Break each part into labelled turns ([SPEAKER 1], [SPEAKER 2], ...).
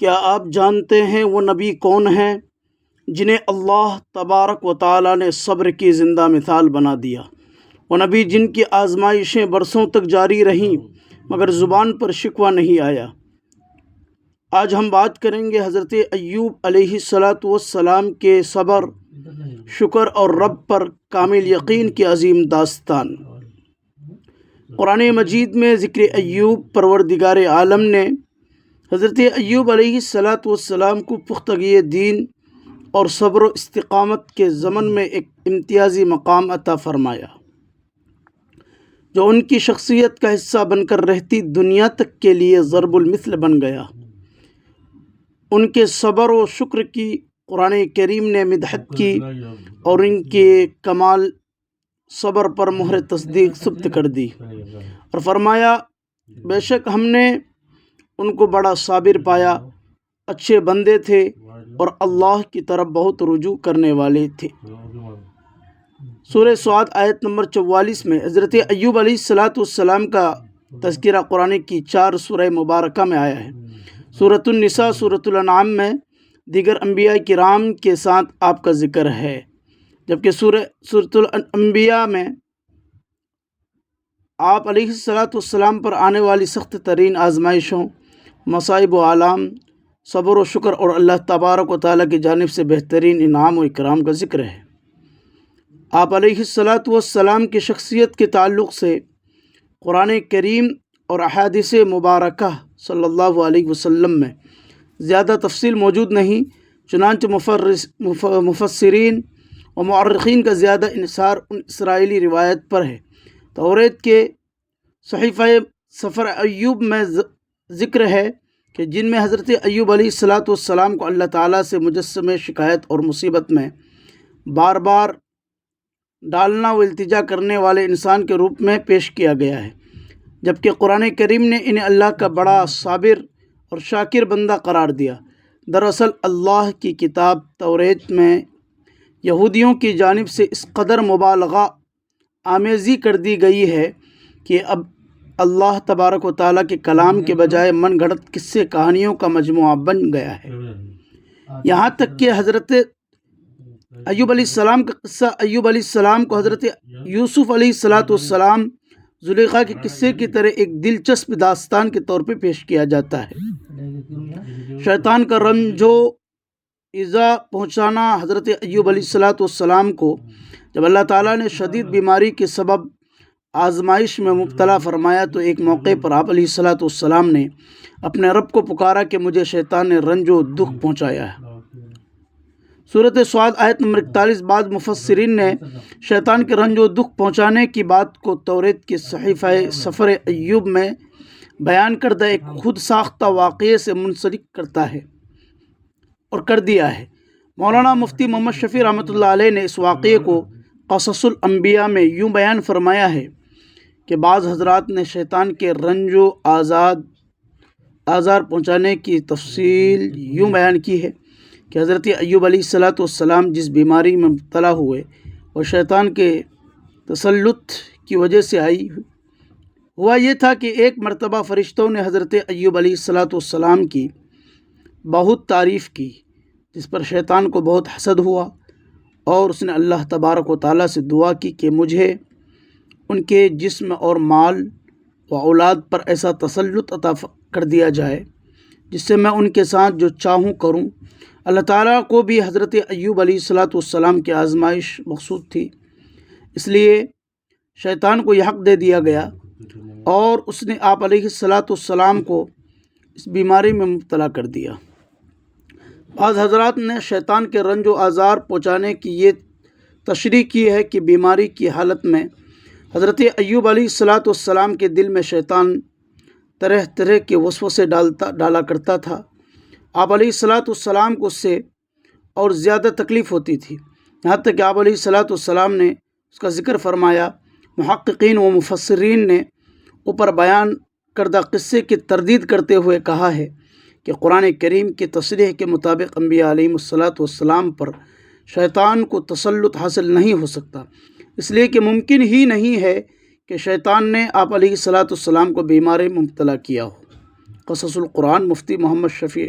[SPEAKER 1] کیا آپ جانتے ہیں وہ نبی کون ہیں جنہیں اللہ تبارک و تعالی نے صبر کی زندہ مثال بنا دیا؟ وہ نبی جن کی آزمائشیں برسوں تک جاری رہیں مگر زبان پر شکوہ نہیں آیا۔ آج ہم بات کریں گے حضرت ایوب علیہ السلام کے صبر، شکر اور رب پر کامل یقین کی عظیم داستان۔ قرآن مجید میں ذکر ایوب پروردگار عالم نے حضرت ایوب علیہ السلام کو پختگی دین اور صبر و استقامت کے ضمن میں ایک امتیازی مقام عطا فرمایا، جو ان کی شخصیت کا حصہ بن کر رہتی دنیا تک کے لیے ضرب المثل بن گیا۔ ان کے صبر و شکر کی قرآن کریم نے مدحت کی اور ان کے کمال صبر پر مہر تصدیق ثبت کر دی اور فرمایا، بے شک ہم نے ان کو بڑا صابر پایا، اچھے بندے تھے اور اللہ کی طرف بہت رجوع کرنے والے تھے۔ سورہ سعد آیت نمبر 44 میں حضرت ایوب علیہ السلام کا تذکرہ قرآن کی 4 سورہ مبارکہ میں آیا ہے۔ سورۃ النساء، سورۃ الانعام میں دیگر انبیاء کرام کے ساتھ آپ کا ذکر ہے، جبکہ سورۃ الانبیاء میں آپ علیہ السلام پر آنے والی سخت ترین آزمائشوں، مصائب و آلام، صبر و شکر اور اللہ تبارک و تعالیٰ کی جانب سے بہترین انعام و اکرام کا ذکر ہے۔ آپ علیہ السلام کی شخصیت کے تعلق سے قرآن کریم اور احادیث مبارکہ صلی اللہ علیہ وسلم میں زیادہ تفصیل موجود نہیں، چنانچہ مفسرین و مؤرخین کا زیادہ انحصار ان اسرائیلی روایت پر ہے۔ توریت کے صحیفہ سفر ایوب میں ذکر ہے کہ جن میں حضرت ایوب علیہ السلام کو اللہ تعالیٰ سے مجسمہ شکایت اور مصیبت میں بار بار ڈالنا و التجا کرنے والے انسان کے روپ میں پیش کیا گیا ہے، جبکہ قرآن کریم نے انہیں اللہ کا بڑا صابر اور شاکر بندہ قرار دیا۔ دراصل اللہ کی کتاب توریت میں یہودیوں کی جانب سے اس قدر مبالغہ آمیزی کر دی گئی ہے کہ اب اللہ تبارک و تعالیٰ کے کلام کے بجائے من گھڑت قصے کہانیوں کا مجموعہ بن گیا ہے۔ یہاں تک کہ حضرت ایوب علیہ السلام کا قصہ ایوب علیہ السلام کو حضرت یوسف علیہ السلام زلیخا کے قصے کی طرح ایک دلچسپ داستان کے طور پہ پیش کیا جاتا ہے۔ شیطان کا رنج و ایذا پہنچانا حضرت ایوب علیہ السلام کو جب اللہ تعالیٰ نے شدید بیماری کے سبب آزمائش میں مبتلا فرمایا تو ایک موقع پر آپ علیہ السلام نے اپنے رب کو پکارا کہ مجھے شیطان نے رنج و دکھ پہنچایا ہے۔ سورۃ سعد آیت نمبر 41 بعض مفسرین نے شیطان کے رنج و دکھ پہنچانے کی بات کو توریت کے صحیفہ سفر ایوب میں بیان کردہ ایک خود ساختہ واقعے سے منسلک کرتا ہے اور کر دیا ہے۔ مولانا مفتی محمد شفیع رحمۃ اللہ علیہ نے اس واقعے کو قصص الانبیاء میں یوں بیان فرمایا ہے کہ بعض حضرات نے شیطان کے رنج و آزار پہنچانے کی تفصیل یوں بیان کی ہے کہ حضرت ایوب علیہ السلام جس بیماری میں مبتلا ہوئے اور شیطان کے تسلط کی وجہ سے ہوا یہ تھا کہ ایک مرتبہ فرشتوں نے حضرت ایوب علیہ السلام کی بہت تعریف کی، جس پر شیطان کو بہت حسد ہوا اور اس نے اللہ تبارک و تعالیٰ سے دعا کی کہ مجھے ان کے جسم اور مال و اولاد پر ایسا تسلط عطا کر دیا جائے جس سے میں ان کے ساتھ جو چاہوں کروں۔ اللہ تعالیٰ کو بھی حضرت ایوب علیہ السلام کی آزمائش مقصود تھی، اس لیے شیطان کو یہ حق دے دیا گیا اور اس نے آپ علیہ السلام کو اس بیماری میں مبتلا کر دیا۔ بعض حضرات نے شیطان کے رنج و آزار پہنچانے کی یہ تشریح کی ہے کہ بیماری کی حالت میں حضرت ایوب علیہ السلام کے دل میں شیطان طرح طرح کے وسوسے ڈالا کرتا تھا۔ آپ علیہ السلام کو اس سے اور زیادہ تکلیف ہوتی تھی، یہاں تک کہ آپ علیہ السلام نے اس کا ذکر فرمایا۔ محققین و مفسرین نے اوپر بیان کردہ قصے کی تردید کرتے ہوئے کہا ہے کہ قرآن کریم کی تصریح کے مطابق انبیاء علیہ السلام پر شیطان کو تسلط حاصل نہیں ہو سکتا، اس لیے کہ ممکن ہی نہیں ہے کہ شیطان نے آپ علیہ السلام کو بیماری میں مبتلا کیا ہو۔ قصص القرآن مفتی محمد شفیع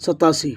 [SPEAKER 1] 87।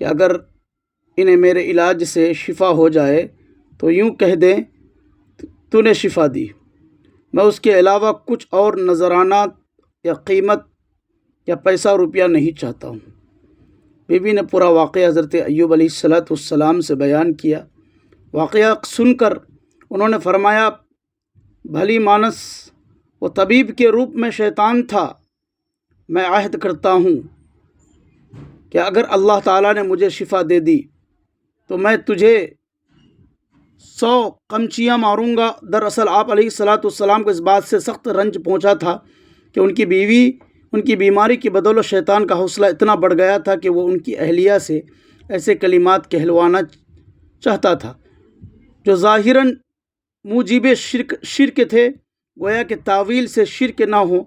[SPEAKER 1] کہ اگر انہیں میرے علاج سے شفا ہو جائے تو یوں کہہ دیں تو نے شفا دی، میں اس کے علاوہ کچھ اور نذرانات یا قیمت یا پیسہ روپیہ نہیں چاہتا ہوں۔ بی بی نے پورا واقعہ حضرت ایوب علیہ السلام سے بیان کیا۔ واقعہ سن کر انہوں نے فرمایا، بھلی مانس وہ طبیب کے روپ میں شیطان تھا، میں عہد کرتا ہوں کہ اگر اللہ تعالیٰ نے مجھے شفا دے دی تو میں تجھے 100 قمچیاں ماروں گا۔ دراصل آپ علیہ السلام کو اس بات سے سخت رنج پہنچا تھا کہ ان کی بیوی ان کی بیماری کی بدولت شیطان کا حوصلہ اتنا بڑھ گیا تھا کہ وہ ان کی اہلیہ سے ایسے کلمات کہلوانا چاہتا تھا جو ظاہراً موجب شرک تھے، گویا کہ تعویل سے شرک نہ ہو۔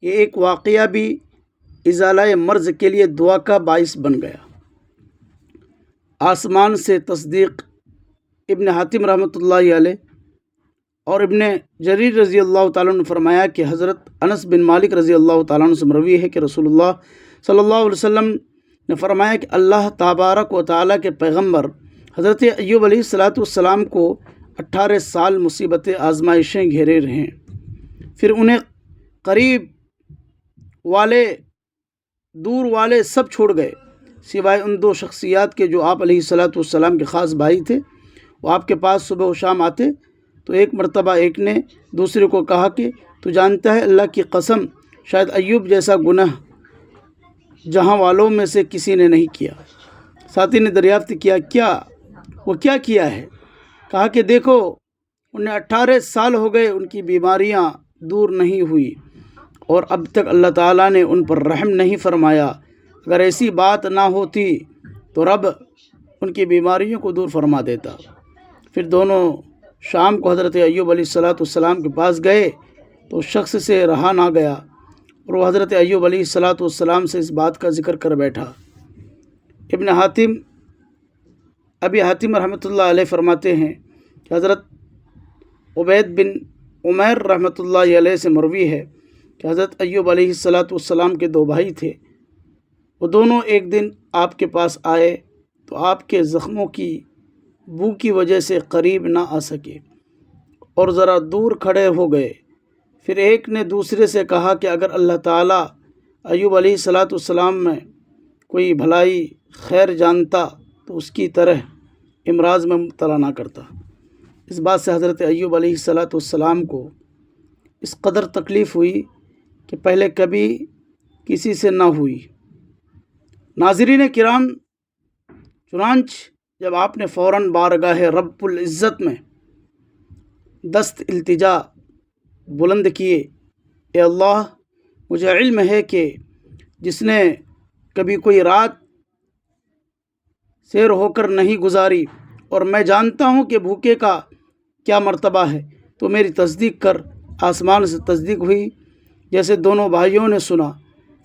[SPEAKER 1] یہ ایک واقعہ بھی ازالہ مرض کے لیے دعا کا باعث بن گیا۔ آسمان سے تصدیق۔ ابن حاتم رحمۃ اللہ علیہ اور ابن جریر رضی اللہ تعالیٰ عنہ نے فرمایا کہ حضرت انس بن مالک رضی اللہ تعالیٰ عنہ سے مروی ہے کہ رسول اللہ صلی اللہ علیہ وسلم نے فرمایا کہ اللہ تبارک و تعالیٰ کے پیغمبر حضرت ایوب علیہ السلام کو 18 سال مصیبتیں آزمائشیں گھیرے رہیں، پھر انہیں قریب والے دور والے سب چھوڑ گئے سوائے ان 2 شخصیات کے جو آپ علیہ السلام کے خاص بھائی تھے۔ وہ آپ کے پاس صبح و شام آتے تو ایک مرتبہ ایک نے دوسرے کو کہا کہ تو جانتا ہے اللہ کی قسم شاید ایوب جیسا گناہ جہاں والوں میں سے کسی نے نہیں کیا۔ ساتھی نے دریافت کیا وہ کیا کیا ہے؟ کہا کہ دیکھو انہیں 18 سال ہو گئے ان کی بیماریاں دور نہیں ہوئی اور اب تک اللہ تعالیٰ نے ان پر رحم نہیں فرمایا۔ اگر ایسی بات نہ ہوتی تو رب ان کی بیماریوں کو دور فرما دیتا۔ پھر دونوں شام کو حضرت ایوب علیہ السلام کے پاس گئے تو اس شخص سے رہا نہ گیا اور وہ حضرت ایوب علیہ السلام سے اس بات کا ذکر کر بیٹھا۔ ابی حاتم رحمۃ اللہ علیہ فرماتے ہیں کہ حضرت عبید بن عمیر رحمۃ اللہ علیہ سے مروی ہے کہ حضرت ایوب علیہ السلام کے 2 بھائی تھے، وہ دونوں ایک دن آپ کے پاس آئے تو آپ کے زخموں کی بو کی وجہ سے قریب نہ آ سکے اور ذرا دور کھڑے ہو گئے۔ پھر ایک نے دوسرے سے کہا کہ اگر اللہ تعالیٰ ایوب علیہ السلام میں کوئی بھلائی خیر جانتا تو اس کی طرح امراض میں مبتلا نہ کرتا۔ اس بات سے حضرت ایوب علیہ السلام کو اس قدر تکلیف ہوئی کہ پہلے کبھی کسی سے نہ ہوئی۔ ناظرین کرام، چنانچہ جب آپ نے فوراً بارگاہ رب العزت میں دست التجا بلند کیے، اے اللہ مجھے علم ہے کہ جس نے کبھی کوئی رات سیر ہو کر نہیں گزاری اور میں جانتا ہوں کہ بھوکے کا کیا مرتبہ ہے، تو میری تصدیق کر۔ آسمان سے تصدیق ہوئی جیسے دونوں بھائیوں نے سنا۔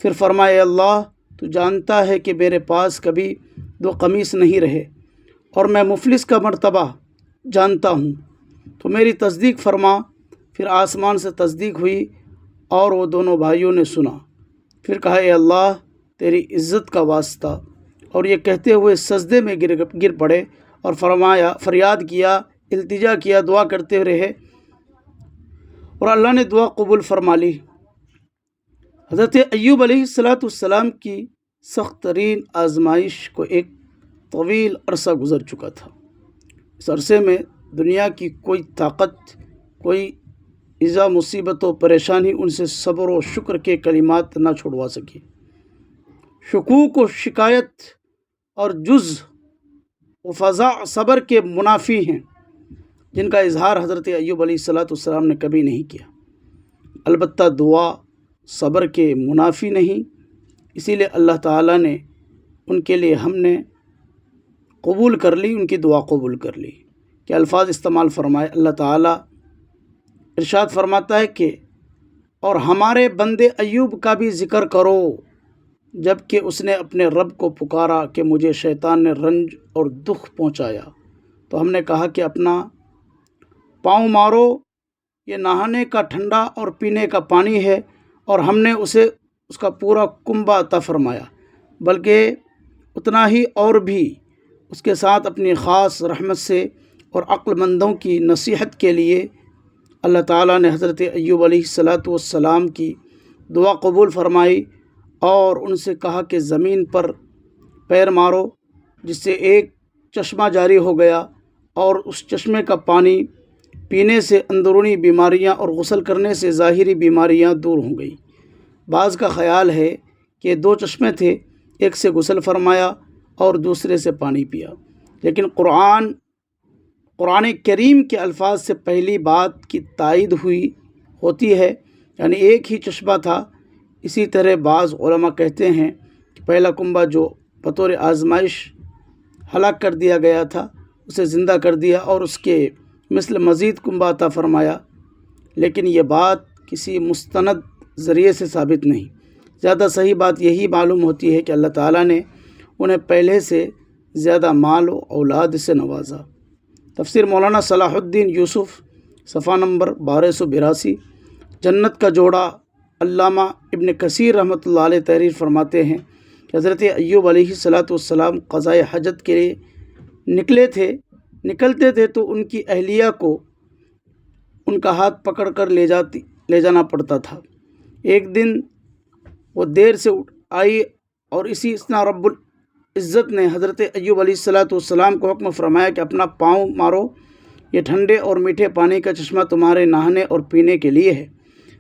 [SPEAKER 1] پھر فرمایا، اے اللہ تو جانتا ہے کہ میرے پاس کبھی 2 قمیص نہیں رہے اور میں مفلس کا مرتبہ جانتا ہوں، تو میری تصدیق فرما۔ پھر آسمان سے تصدیق ہوئی اور وہ دونوں بھائیوں نے سنا۔ پھر کہا، اے اللہ تیری عزت کا واسطہ، اور یہ کہتے ہوئے سجدے میں گر پڑے اور فرمایا، فریاد کیا، التجا کیا، دعا کرتے رہے اور اللہ نے دعا قبول فرما لی۔ حضرت ایوب علیہ السلام کی سخت ترین آزمائش کو ایک طویل عرصہ گزر چکا تھا۔ اس عرصے میں دنیا کی کوئی طاقت، کوئی ایذا، مصیبت و پریشانی ان سے صبر و شکر کے کلمات نہ چھڑوا سکی۔ شکوک و شکایت اور جز و فضا صبر کے منافی ہیں، جن کا اظہار حضرت ایوب علیہ السلام نے کبھی نہیں کیا۔ البتہ دعا صبر کے منافی نہیں، اسی لیے اللہ تعالیٰ نے ان کے لیے ہم نے قبول کر لی، ان کی دعا قبول کر لی۔ کہ الفاظ استعمال فرمائے۔ اللہ تعالیٰ ارشاد فرماتا ہے کہ اور ہمارے بندے ایوب کا بھی ذکر کرو جب کہ اس نے اپنے رب کو پکارا کہ مجھے شیطان نے رنج اور دکھ پہنچایا، تو ہم نے کہا کہ اپنا پاؤں مارو، یہ نہانے کا ٹھنڈا اور پینے کا پانی ہے، اور ہم نے اسے اس کا پورا کنبہ عطا فرمایا، بلکہ اتنا ہی اور بھی اس کے ساتھ اپنی خاص رحمت سے اور عقل مندوں کی نصیحت کے لیے اللہ تعالیٰ نے حضرت ایوب علیہ السلام کی دعا قبول فرمائی اور ان سے کہا کہ زمین پر پیر مارو، جس سے ایک چشمہ جاری ہو گیا اور اس چشمے کا پانی پینے سے اندرونی بیماریاں اور غسل کرنے سے ظاہری بیماریاں دور ہو گئی۔ بعض کا خیال ہے کہ 2 چشمے تھے، ایک سے غسل فرمایا اور دوسرے سے پانی پیا، لیکن قرآن کریم کے الفاظ سے پہلی بات کی تائید ہوتی ہے، یعنی ایک ہی چشمہ تھا۔ اسی طرح بعض علماء کہتے ہیں کہ پہلا کنبہ جو بطور آزمائش ہلاک کر دیا گیا تھا اسے زندہ کر دیا اور اس کے مثل مزید کنبہ عطا فرمایا، لیکن یہ بات کسی مستند ذریعے سے ثابت نہیں۔ زیادہ صحیح بات یہی معلوم ہوتی ہے کہ اللہ تعالیٰ نے انہیں پہلے سے زیادہ مال و اولاد سے نوازا۔ تفسیر مولانا صلاح الدین یوسف، صفحہ نمبر 1282۔ جنت کا جوڑا علامہ ابن کثیر رحمۃ اللہ علیہ تحریر فرماتے ہیں کہ حضرت ایوب علیہ السلام قضائے حاجت کے لیے نکلتے تھے تو ان کی اہلیہ کو ان کا ہاتھ پکڑ کر لے جانا پڑتا تھا۔ ایک دن وہ دیر سے آئی اور اسی اسنا رب العزت نے حضرت ایوب علیہ السلام کو حکم فرمایا کہ اپنا پاؤں مارو، یہ ٹھنڈے اور میٹھے پانی کا چشمہ تمہارے نہانے اور پینے کے لیے ہے۔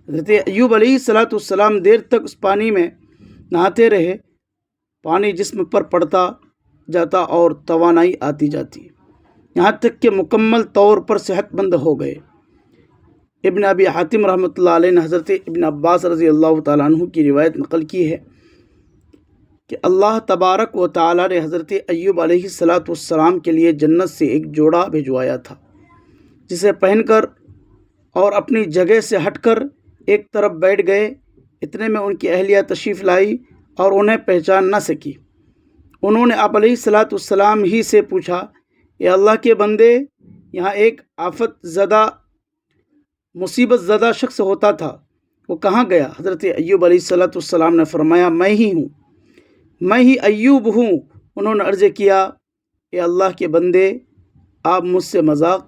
[SPEAKER 1] حضرت ایوب علیہ السلام دیر تک اس پانی میں نہاتے رہے، پانی جسم پر پڑتا جاتا اور توانائی آتی جاتی، یہاں تک کہ مکمل طور پر صحت مند ہو گئے۔ ابن ابی حاتم رحمۃ اللہ علیہ نے حضرت ابن عباس رضی اللہ تعالیٰ عنہ کی روایت نقل کی ہے کہ اللہ تبارک و تعالیٰ نے حضرت ایوب علیہ السلام کے لیے جنت سے ایک جوڑا بھجوایا تھا، جسے پہن کر اور اپنی جگہ سے ہٹ کر ایک طرف بیٹھ گئے۔ اتنے میں ان کی اہلیہ تشریف لائی اور انہیں پہچان نہ سکی۔ انہوں نے آپ علیہ السلام ہی سے پوچھا، اے اللہ کے بندے، یہاں ایک آفت زدہ مصیبت زدہ شخص ہوتا تھا، وہ کہاں گیا؟ حضرت ایوب علیہ السلام نے فرمایا، میں ہی ایوب ہوں۔ انہوں نے عرض کیا، اے اللہ کے بندے، آپ مجھ سے مذاق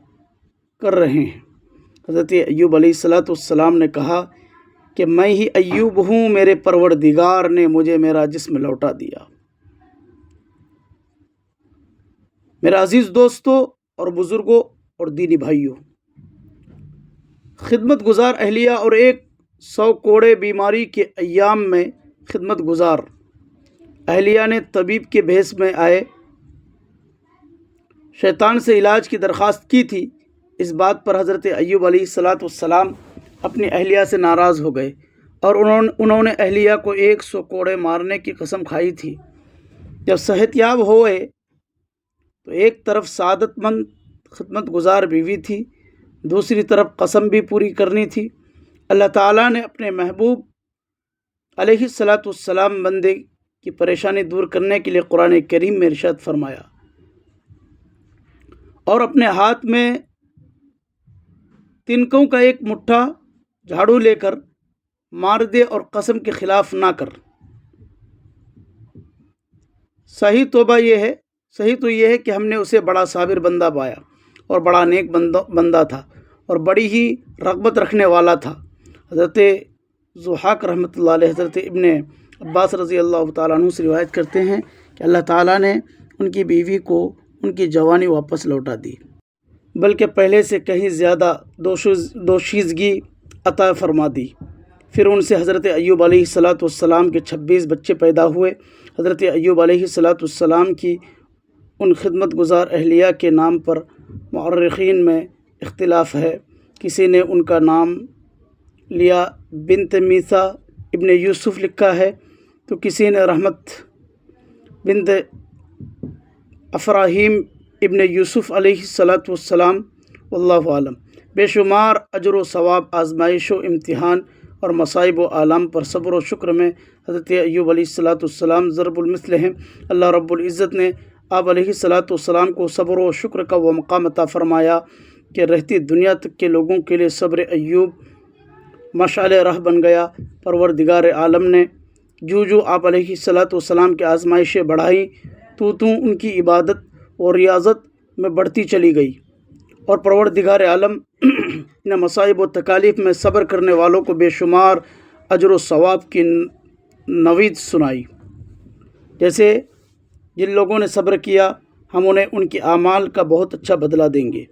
[SPEAKER 1] کر رہے ہیں۔ حضرت ایوب علیہ السلام نے کہا کہ میں ہی ایوب ہوں، میرے پروردگار نے مجھے میرا جسم لوٹا دیا۔ میرے عزیز دوستوں اور بزرگوں اور دینی بھائیوں، خدمت گزار اہلیہ اور 100 کوڑے بیماری کے ایام میں خدمت گزار اہلیہ نے طبیب کے بھیس میں آئے شیطان سے علاج کی درخواست کی تھی۔ اس بات پر حضرت ایوب علیہ السلام اپنی اہلیہ سے ناراض ہو گئے اور انہوں نے اہلیہ کو 100 کوڑے مارنے کی قسم کھائی تھی۔ جب صحت یاب ہوئے تو ایک طرف سعادت مند خدمت گزار بیوی تھی، دوسری طرف قسم بھی پوری کرنی تھی۔ اللہ تعالیٰ نے اپنے محبوب علیہ السلام بندے کی پریشانی دور کرنے کے لیے قرآن کریم میں ارشاد فرمایا، اور اپنے ہاتھ میں تنکوں کا ایک مٹھا جھاڑو لے کر مار دے اور قسم کے خلاف نہ کر۔ صحیح تو یہ ہے کہ ہم نے اسے بڑا صابر بندہ پایا اور بڑا نیک بندہ تھا اور بڑی ہی رغبت رکھنے والا تھا۔ حضرت ضحاک رحمۃ اللہ علیہ حضرت ابن عباس رضی اللہ تعالیٰ عنہ سے روایت کرتے ہیں کہ اللہ تعالیٰ نے ان کی بیوی کو ان کی جوانی واپس لوٹا دی، بلکہ پہلے سے کہیں زیادہ دوشیزگی عطا فرما دی۔ پھر ان سے حضرت ایوب علیہ السلام کے 26 بچے پیدا ہوئے۔ حضرت ایوب علیہ السلام کی ان خدمت گزار اہلیہ کے نام پر مورخین میں اختلاف ہے۔ کسی نے ان کا نام لیا بنت میثا ابن یوسف لکھا ہے تو کسی نے رحمت بنت افراہیم ابن یوسف علیہ السلام، واللہ عالم۔ بے شمار اجر و ثواب، آزمائش و امتحان اور مصائب و آلام پر صبر و شکر میں حضرت ایوب علیہ السلام ضرب المثل ہیں۔ اللہ رب العزت نے آپ علیہ السلام کو صبر و شکر کا وہ مقام عطا فرمایا کہ رہتی دنیا تک کے لوگوں کے لیے صبر ایوب مشعل راہ بن گیا۔ پروردگار عالم نے جو آپ علیہ السلام کی آزمائشیں بڑھائیں تو ان کی عبادت اور ریاضت میں بڑھتی چلی گئی، اور پروردگار عالم نے مصائب و تکالیف میں صبر کرنے والوں کو بے شمار اجر و ثواب کی نوید سنائی۔ جیسے جن لوگوں نے صبر کیا ہم انہیں ان کے اعمال کا بہت اچھا بدلہ دیں گے۔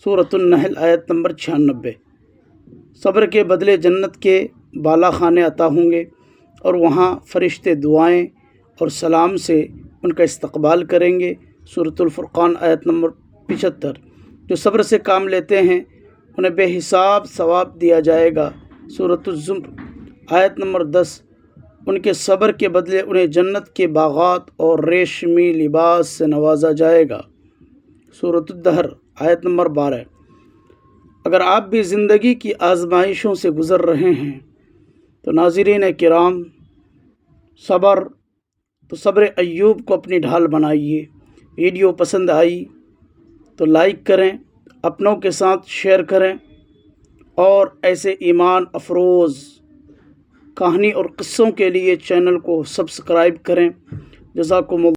[SPEAKER 1] سورۃ النحل آیت نمبر 96۔ صبر کے بدلے جنت کے بالا خانے عطا ہوں گے، اور وہاں فرشتے دعائیں اور سلام سے ان کا استقبال کریں گے۔ سورۃ الفرقان آیت نمبر 75۔ جو صبر سے کام لیتے ہیں انہیں بے حساب ثواب دیا جائے گا۔ سورۃ الزمر آیت نمبر 10۔ ان کے صبر کے بدلے انہیں جنت کے باغات اور ریشمی لباس سے نوازا جائے گا۔ سورۃ الدہر آیت نمبر 12۔ اگر آپ بھی زندگی کی آزمائشوں سے گزر رہے ہیں تو ناظرین کرام، صبر ایوب کو اپنی ڈھال بنائیے۔ ویڈیو پسند آئی تو لائک کریں، اپنوں کے ساتھ شیئر کریں، اور ایسے ایمان افروز کہانی اور قصوں کے لیے چینل کو سبسکرائب کریں۔ جزاکم اللہ۔